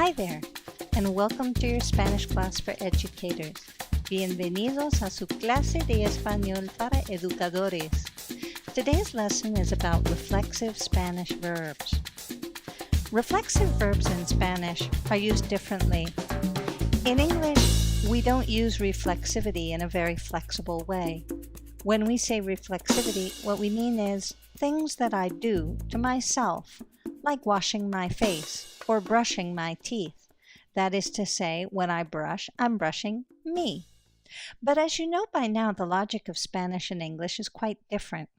Hi there, and welcome to your Spanish class for educators. Bienvenidos a su clase de español para educadores. Today's lesson is about reflexive Spanish verbs. Reflexive verbs in Spanish are used differently. In English, we don't use reflexivity in a very flexible way. When we say reflexivity, what we mean is things that I do to myself, like washing my face or brushing my teeth. That is to say, when I brush, I'm brushing me. But as you know by now, the logic of Spanish and English is quite different,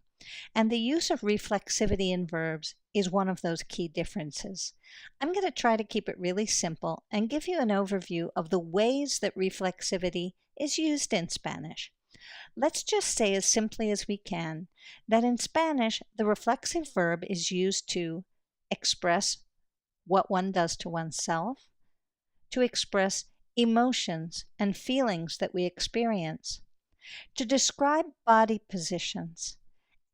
and the use of reflexivity in verbs is one of those key differences. I'm going to try to keep it really simple and give you an overview of the ways that reflexivity is used in Spanish. Let's just say as simply as we can that in Spanish, the reflexive verb is used to express what one does to oneself, to express emotions and feelings that we experience, to describe body positions,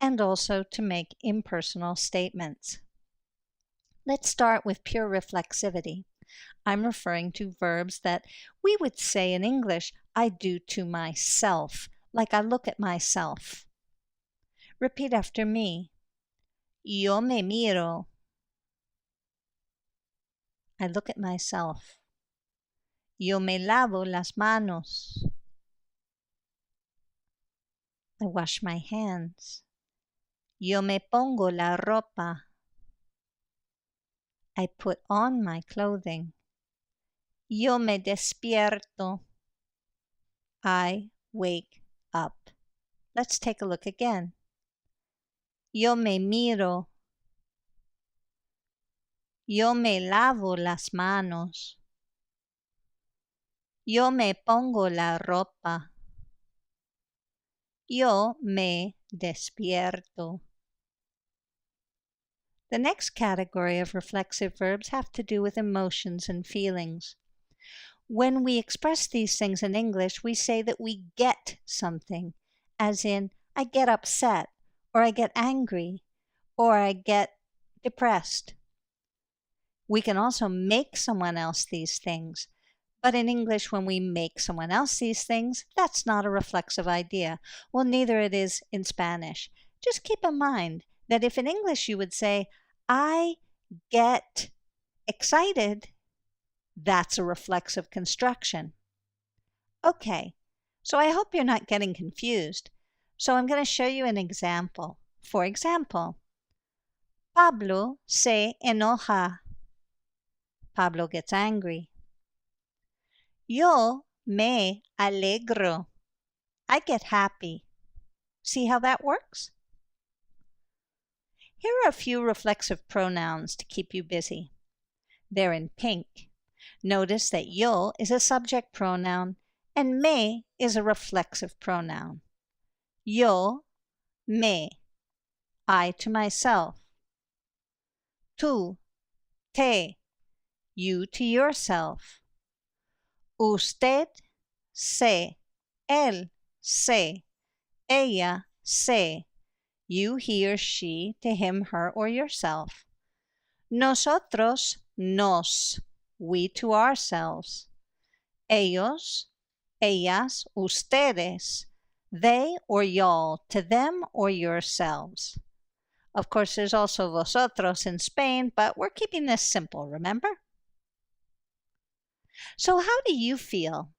and also to make impersonal statements. Let's start with pure reflexivity. I'm referring to verbs that we would say in English, I do to myself, like I look at myself. Repeat after me. Yo me miro. I look at myself. Yo me lavo las manos. I wash my hands. Yo me pongo la ropa. I put on my clothing. Yo me despierto. I wake up. Let's take a look again. Yo me miro. Yo me lavo las manos. Yo me pongo la ropa. Yo me despierto. The next category of reflexive verbs have to do with emotions and feelings. When we express these things in English, we say that we get something, as in, I get upset, or I get angry, or I get depressed. We can also make someone else these things. But in English, when we make someone else these things, that's not a reflexive idea. Well, neither it is in Spanish. Just keep in mind that if in English you would say, I get excited, that's a reflexive construction. Okay, so I hope you're not getting confused. So I'm going to show you an example. For example, Pablo se enoja. Pablo gets angry. Yo me alegro. I get happy. See how that works? Here are a few reflexive pronouns to keep you busy. They're in pink. Notice that yo is a subject pronoun and me is a reflexive pronoun. Yo, me, I to myself. Tú, te, you to yourself. Usted, se, él, se, ella, se, you, he or she, to him, her, or yourself. Nosotros, nos, we to ourselves. Ellos, ellas, ustedes, they or y'all, to them or yourselves. Of course, there's also vosotros in Spain, but we're keeping this simple, remember? So how do you feel?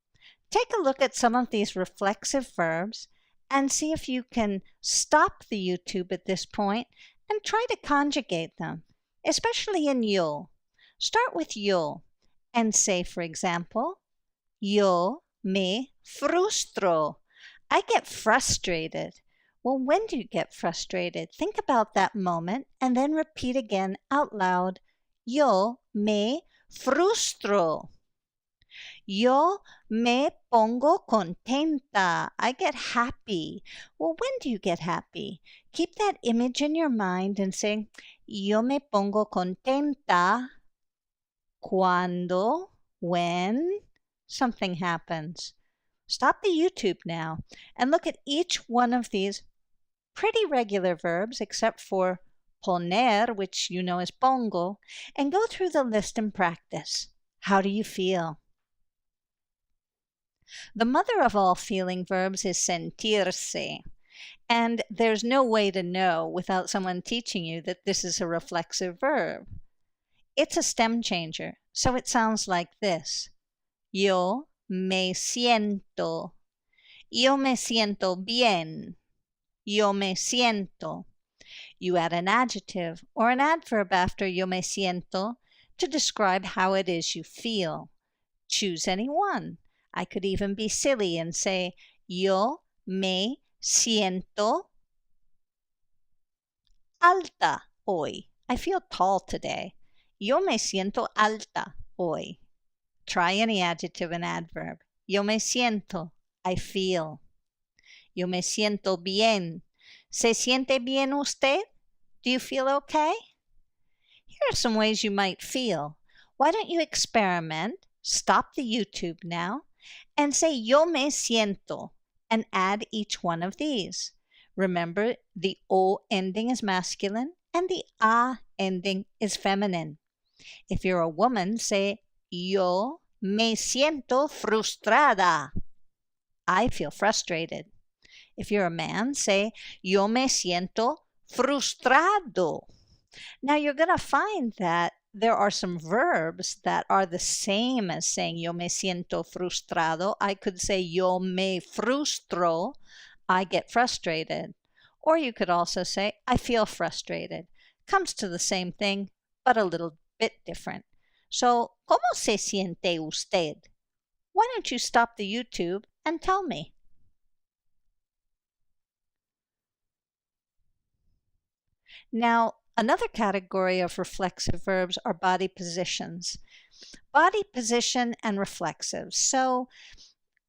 Take a look at some of these reflexive verbs and see if you can stop the YouTube at this point and try to conjugate them, especially in yo. Start with yo and say, for example, yo me frustro. I get frustrated. Well, when do you get frustrated? Think about that moment and then repeat again out loud, yo me frustro. Yo me pongo contenta. I get happy. Well, when do you get happy? Keep that image in your mind and say, yo me pongo contenta cuando, when something happens. Stop the YouTube now and look at each one of these pretty regular verbs except for poner, which you know is pongo, and go through the list and practice. How do you feel? The mother of all feeling verbs is sentirse. And there's no way to know without someone teaching you that this is a reflexive verb. It's a stem changer, so it sounds like this. Yo me siento. Yo me siento bien. Yo me siento. You add an adjective or an adverb after yo me siento to describe how it is you feel. Choose any one. I could even be silly and say, yo me siento alta hoy. I feel tall today. Yo me siento alta hoy. Try any adjective and adverb. Yo me siento. I feel. Yo me siento bien. ¿Se siente bien usted? Do you feel okay? Here are some ways you might feel. Why don't you experiment? Stop the YouTube now and say yo me siento and add each one of these. Remember, the O ending is masculine and the A ending is feminine. If you're a woman, say yo me siento frustrada. I feel frustrated. If you're a man, say yo me siento frustrado. Now you're going to find that there are some verbs that are the same as saying yo me siento frustrado. I could say yo me frustro. I get frustrated. Or you could also say I feel frustrated. Comes to the same thing, but a little bit different. So, ¿cómo se siente usted? Why don't you stop the YouTube and tell me? Now, another category of reflexive verbs are body positions. Body position and reflexive. So,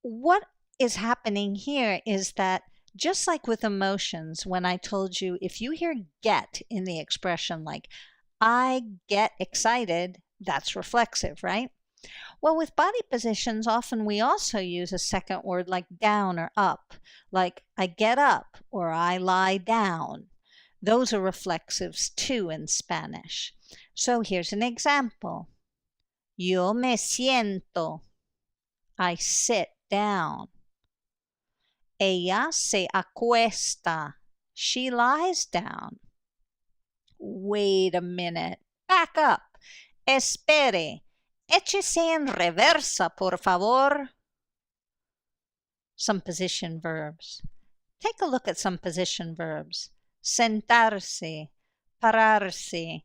what is happening here is that just like with emotions, when I told you if you hear get in the expression like I get excited, that's reflexive, right? Well, with body positions, often we also use a second word like down or up, like I get up or I lie down. Those are reflexives too in Spanish. So here's an example. Yo me siento. I sit down. Ella se acuesta. She lies down. Wait a minute. Back up. Espere. Échese en reversa, por favor. Some position verbs. Take a look at some position verbs. Sentarse, pararse,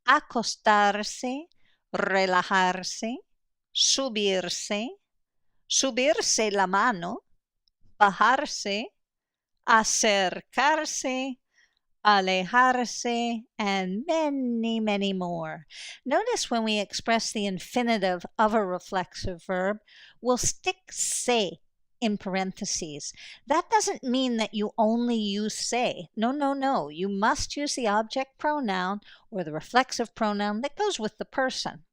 acostarse, relajarse, subirse, subirse la mano, bajarse, acercarse, alejarse, and many, many more. Notice when we express the infinitive of a reflexive verb, we'll stick se in parentheses. That doesn't mean that you only use se. No, no, no. You must use the object pronoun or the reflexive pronoun that goes with the person.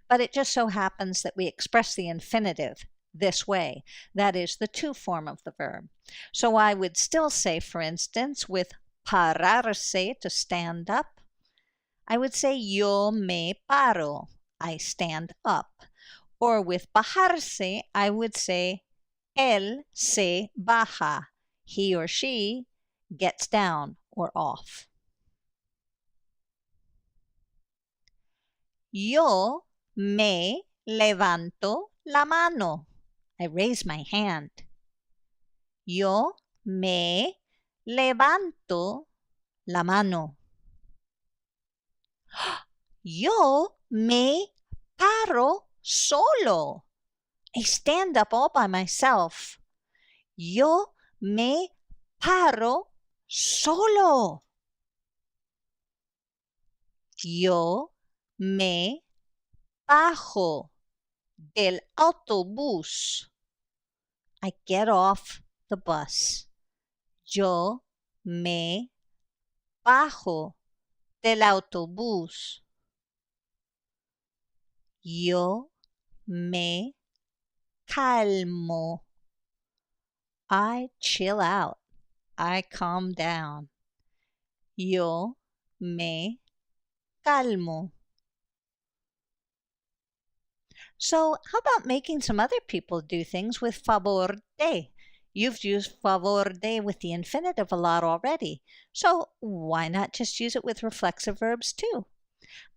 But it just so happens that we express the infinitive this way. That is the to form of the verb. So I would still say, for instance, with pararse, to stand up, I would say yo me paro, I stand up. Or with bajarse, I would say él se baja, he or she gets down or off. Yo me levanto la mano, I raise my hand. Yo me levanto la mano. Yo me paro solo. I stand up all by myself. Yo me paro solo. Yo me bajo del autobús. I get off the bus. Yo me bajo del autobús. Yo me calmo. I chill out. I calm down. Yo me calmo. So how about making some other people do things with favor de? You've used favor de with the infinitive a lot already, so why not just use it with reflexive verbs too?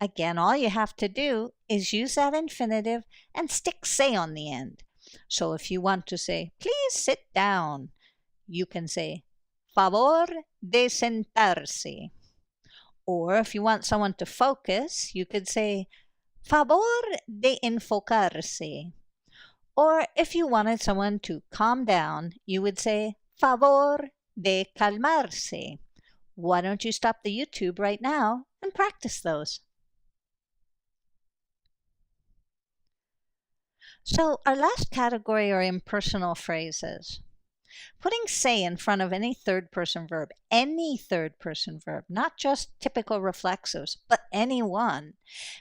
Again, all you have to do is use that infinitive and stick se on the end. So if you want to say, please sit down, you can say, favor de sentarse. Or if you want someone to focus, you could say, favor de enfocarse. Or if you wanted someone to calm down, you would say, favor de calmarse. Why don't you stop the YouTube right now and practice those? So our last category are impersonal phrases. Putting se in front of any third-person verb, not just typical reflexives, but any one,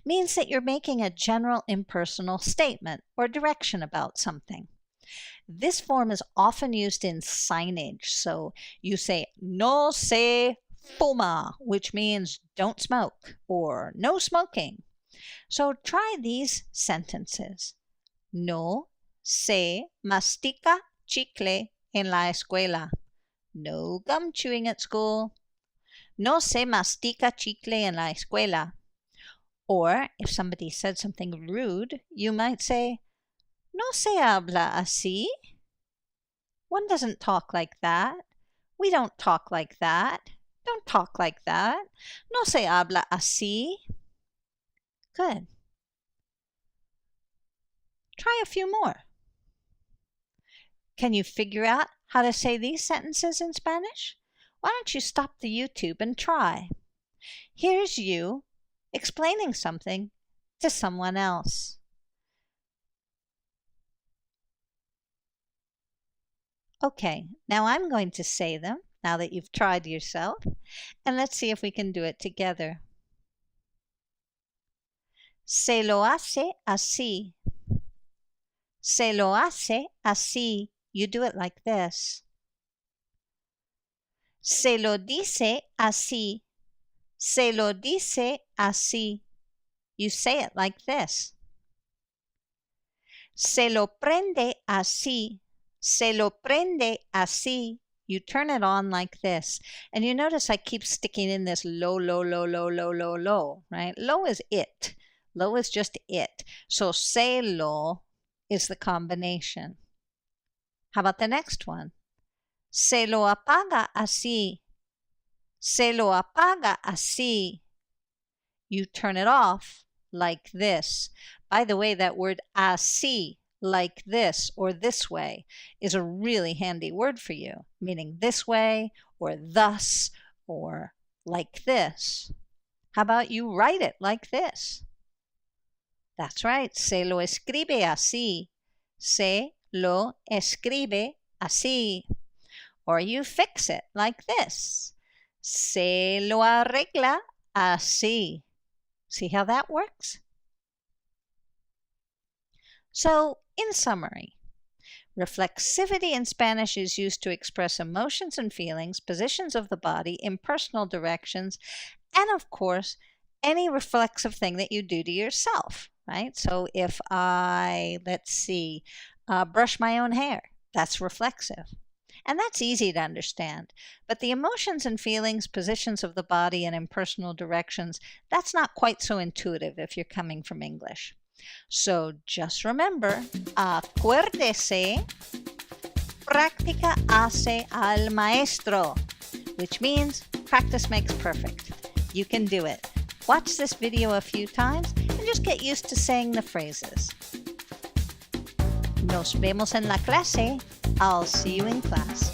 means that you're making a general impersonal statement or direction about something. This form is often used in signage, so you say, no se fuma, which means don't smoke, or no smoking. So try these sentences. No se mastica chicle en la escuela. No gum chewing at school. No se mastica chicle en la escuela. Or if somebody said something rude, you might say, no se habla así. One doesn't talk like that. We don't talk like that. Don't talk like that. No se habla así. Good. Try a few more. Can you figure out how to say these sentences in Spanish? Why don't you stop the YouTube and try? Here's you explaining something to someone else. Okay, now I'm going to say them, now that you've tried yourself, and let's see if we can do it together. Se lo hace así. Se lo hace así. You do it like this. Se lo dice así. Se lo dice así. You say it like this. Se lo prende así. Se lo prende así. You turn it on like this. And you notice I keep sticking in this lo, lo, lo, lo, lo, lo, lo, right? Lo is it. Lo is just it. So se lo is the combination. How about the next one? Se lo apaga así. Se lo apaga así. You turn it off like this. By the way, that word así, like this or this way, is a really handy word for you, meaning this way or thus or like this. How about you write it like this? That's right. Se lo escribe así. Se lo escribe así. Or you fix it like this. Se lo arregla así. See how that works? So, in summary, reflexivity in Spanish is used to express emotions and feelings, positions of the body, impersonal directions, and of course, any reflexive thing that you do to yourself, right? So if I, brush my own hair, that's reflexive. And that's easy to understand. But the emotions and feelings, positions of the body, and impersonal directions, that's not quite so intuitive if you're coming from English. So just remember, acuérdese, práctica hace al maestro, which means practice makes perfect. You can do it. Watch this video a few times and just get used to saying the phrases. Nos vemos en la clase. I'll see you in class.